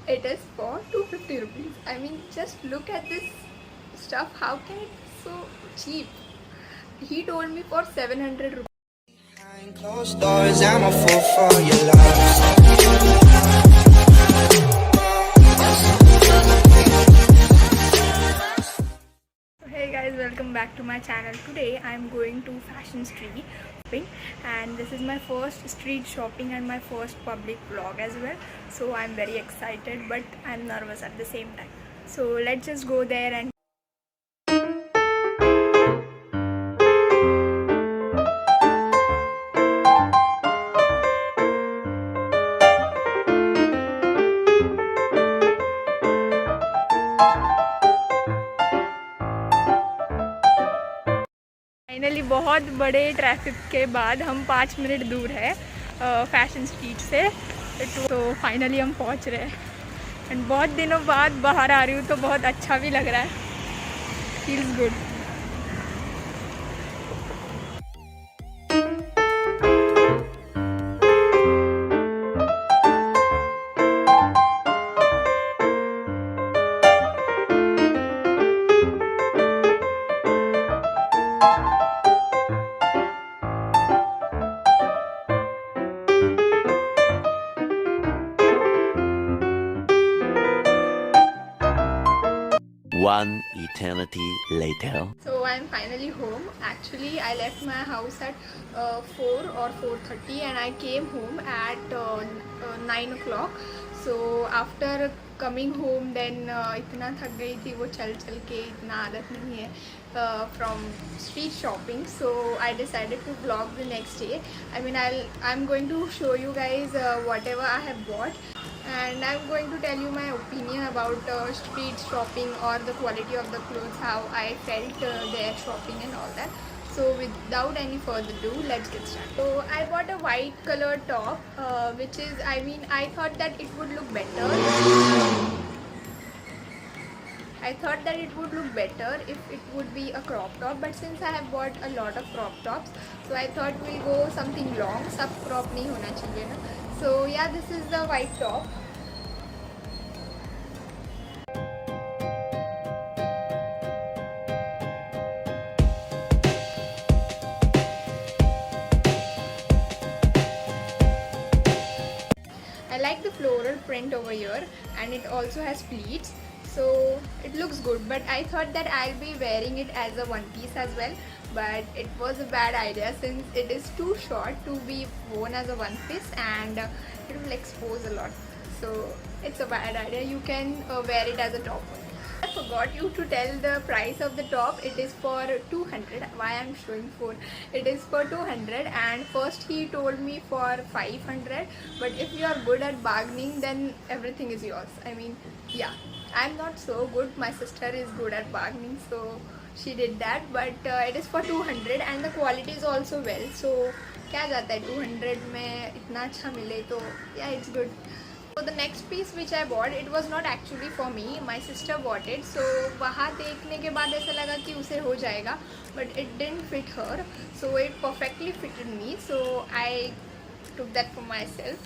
it is for 250 rupees. I mean, just look at this stuff. How can it be so cheap? He told me for 700 rupees. Behind closed doors, I'm a fool for your love. Hey guys, welcome back to my channel. Today I am going to Fashion Street shopping, and this is my first street shopping and my first public vlog as well. So I'm very excited, but I'm nervous at the same time. So let's just go there and finally बहुत बड़े traffic के बाद हम 5 minute दूर है fashion street से। तो finally हम पहुंच रहे हैं एंड बहुत दिनों बाद बाहर आ रही हूँ तो बहुत अच्छा भी लग रहा है, feels good. One eternity later. So I'm finally home. Actually, I left my house at 4 or 4:30 and I came home at 9 o'clock. So after coming home, then इतना थक गई थी वो चल चल के, इतना आदत नहीं है from street shopping. So I decided to vlog the next day. I mean, I'm going to show you guys whatever I have bought. And I'm going to tell you my opinion about street shopping or the quality of the clothes, how I felt there shopping and all that. So without any further ado, let's get started. So I bought a white color top, which is, I mean, I thought that it would look better. I thought that it would look better if it would be a crop top, but since I have bought a lot of crop tops, so I thought we'll go something long. सब crop नहीं होना चाहिए ना. So yeah, this is the white top. I like the floral print over here, and it also has pleats, so it looks good. But I thought that I'll be wearing it as a one piece as well, but it was a bad idea since it is too short to be worn as a one piece, and it will expose a lot. So it's a bad idea. You can wear it as a top. I forgot you to tell the price of the top. It is for 200. Why I'm showing 4? It is for 200, and first he told me for 500. But if you are good at bargaining, then everything is yours. I mean, yeah, I'm not so good. My sister is good at bargaining, so she did that. But it is for 200, and the quality is also well. So क्या जाता है 200 में इतना अच्छा मिले तो yeah, it's good. So the next piece which I bought, it was not actually for me. My sister bought it. So वहाँ देखने के बाद ऐसा लगा कि उसे हो जाएगा, but it didn't fit her. So it perfectly fitted me. So I took that for myself.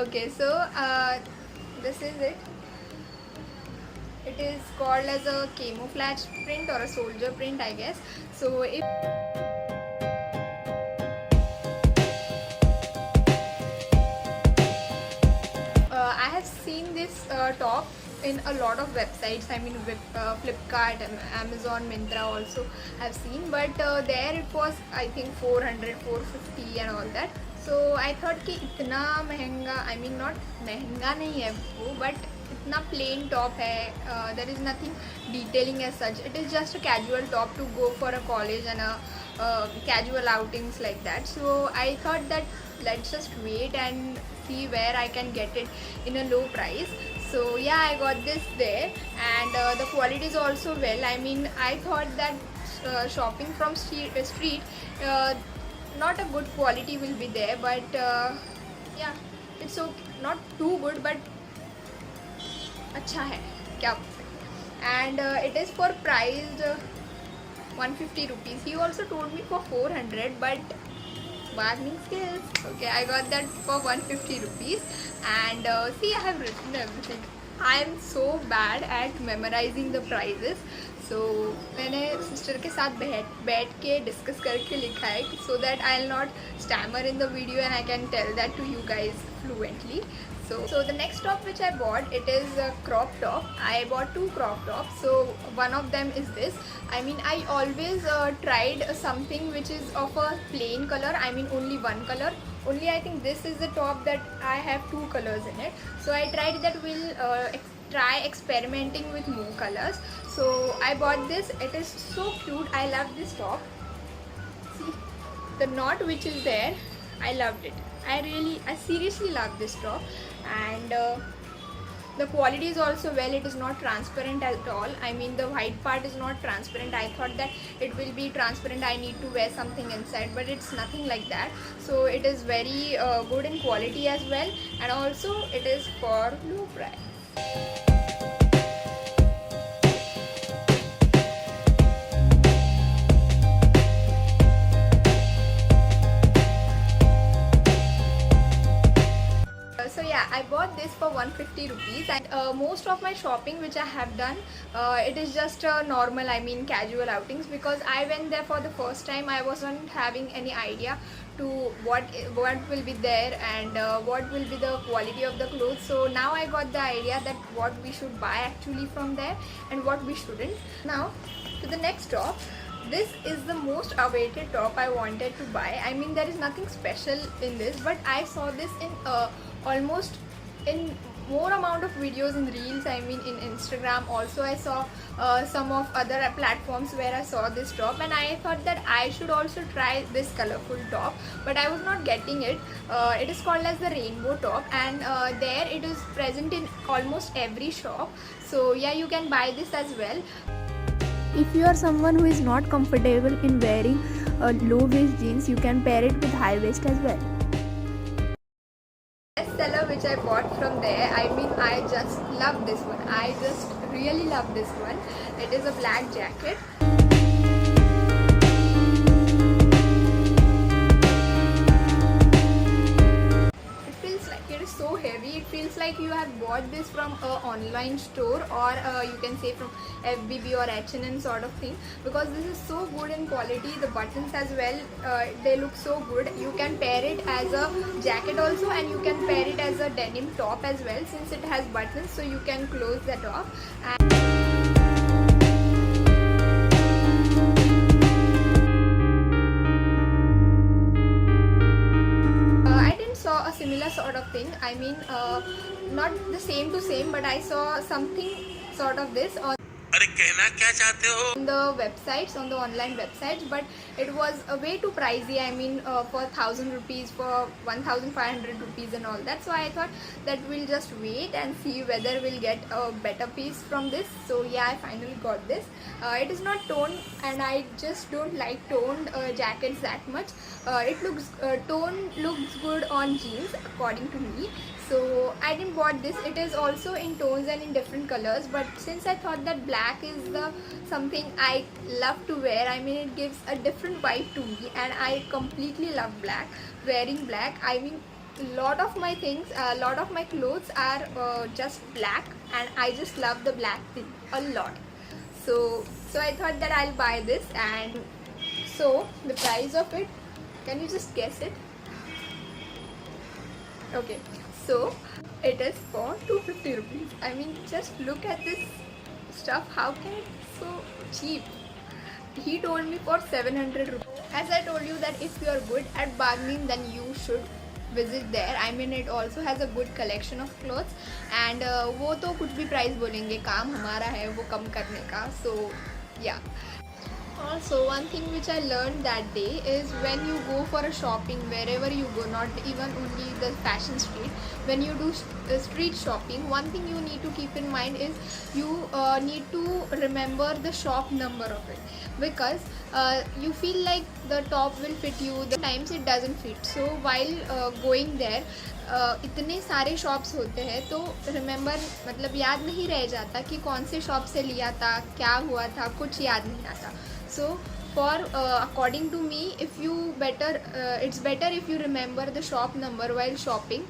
Okay, so this is it. It is called as a camouflage print or a soldier print, I guess. So if I have seen this top in a lot of websites. I mean, Flipkart, Amazon, Myntra also I've seen, but there it was, I think, 400, 450 and all that. So I thought कि इतना महंगा, I mean not महंगा नहीं है वो, but इतना plain top है. There is nothing detailing as such. It is just a casual top to go for a college and a casual outings like that. So I thought that let's just wait and see where I can get it in a low price. So yeah, I got this there, and the quality is also well. I mean, I thought that shopping from street not a good quality will be there, but yeah, it's okay, not too good, but अच्छा है क्या बोल सकते हैं. And it is for priced 150 rupees. He also told me for 400, but bargaining skills. Okay, I got that for 150 rupees. and see, I have written everything. I am so bad at memorizing the prices. So मैंने sister के साथ बैठ के discuss करके लिखा है so that I'll not stammer in the video and I can tell that to you guys fluently. So the next top which I bought, it is a crop top. I bought 2 crop tops. So one of them is this. I mean, I always tried something which is of a plain color. I mean, only one color. Only I think this is the top that I have 2 colors in it. So I tried that we'll try experimenting with more colors. So I bought this. It is so cute. I love this top. See the knot which is there. I loved it. I seriously love this top, and the quality is also well. It is not transparent at all. I mean, the white part is not transparent. I thought that it will be transparent. I need to wear something inside, but it's nothing like that. So it is very good in quality as well, and also it is for low price. So yeah, I bought this for 150 rupees, and most of my shopping which I have done, it is just normal, I mean casual outings, because I went there for the first time. I wasn't having any idea to what will be there and what will be the quality of the clothes. So now I got the idea that what we should buy actually from there and what we shouldn't. Now to the next top. This is the most awaited top I wanted to buy. I mean, there is nothing special in this, but I saw this in almost in more amount of videos in reels. I mean, in Instagram also I saw some of other platforms where I saw this top, and I thought that I should also try this colorful top, but I was not getting it. It is called as the rainbow top, and there it is present in almost every shop. So yeah, you can buy this as well. If you are someone who is not comfortable in wearing low waist jeans, you can pair it with high waist as well. Bestseller which I bought from there, I mean, I just love this one. I just really love this one. It is a black jacket. It is so heavy. It feels like you have bought this from an online store, or you can say from FBB or H&M sort of thing, because this is so good in quality. The buttons as well, they look so good. You can pair it as a jacket also, and you can pair it as a denim top as well, since it has buttons, so you can close that off. A similar sort of thing. I mean, not the same to same, but I saw something sort of this on the websites, on the online websites, but it was way too pricey. I mean, for 1,000 rupees, for 1,500 rupees and all that. So I thought that we'll just wait and see whether we'll get a better piece from this. So yeah, I finally got this. It is not toned, and I just don't like toned jackets that much. It looks tone looks good on jeans according to me. So I didn't bought this. It is also in tones and in different colors, but since I thought that black is the something I love to wear, I mean, it gives a different vibe to me, and I completely love black. Wearing black, I mean, lot of my things, lot of my clothes are just black, and I just love the black thing a lot. So I thought that I'll buy this. And so the price of it, can you just guess it? Okay, so it is for 250 rupees. I mean, just look at this stuff. How can it be so cheap? He told me for 700 rupees. As I told you that if you are good at bargaining, then you should visit there. I mean, it also has a good collection of clothes, and वो तो कुछ भी price बोलेंगे, काम हमारा है वो कम करने का. So yeah. Also, one thing which I learned that day is when you go for a shopping, wherever you go, not even only the fashion street, when you do street shopping, one thing you need to keep in mind is you need to remember the shop number of it, because you feel like the top will fit you, the times it doesn't fit. So while going there, इतने सारे shops होते हैं, तो remember मतलब याद नहीं रह जाता कि कौन से शॉप से लिया था, क्या हुआ था, कुछ याद नहीं आता. So for according to me, if you better it's better if you remember the shop number while shopping.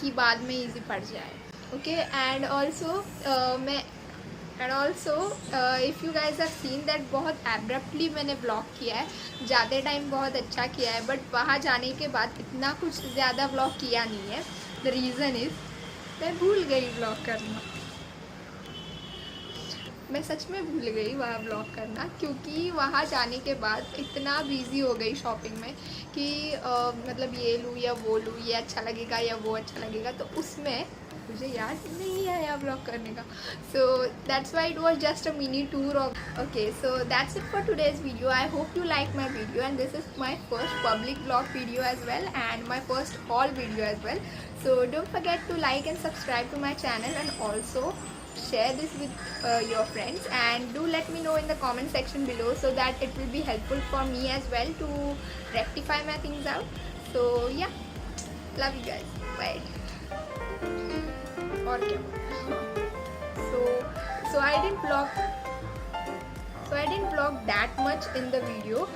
कि बाद में इजी पड़ जाए. Okay, and also if you guys have seen that बहुत एब्रप्टली मैंने ब्लॉग किया है, ज़्यादा टाइम बहुत अच्छा किया है, बट वहाँ जाने के बाद इतना कुछ ज़्यादा ब्लॉग किया नहीं है. द रीज़न इज़ मैं भूल गई ब्लॉग करना. मैं सच में भूल गई वहाँ ब्लॉग करना, क्योंकि वहाँ जाने के बाद इतना बिजी हो गई शॉपिंग में कि मतलब ये लूँ या वो लूँ, ये अच्छा लगेगा या वो अच्छा लगेगा, तो उसमें मुझे याद नहीं आया ब्लॉग करने का. So that's why it was just a mini tour of. Okay, so that's it for today's video. I hope you like my video and this is my first public blog video as well and my first hall video as well. So don't forget to like and subscribe to my channel, and also share this with your friends, and do let me know in the comment section below so that it will be helpful for me as well to rectify my things out. So yeah, love you guys, bye. और क्या so I didn't vlog that much in the video.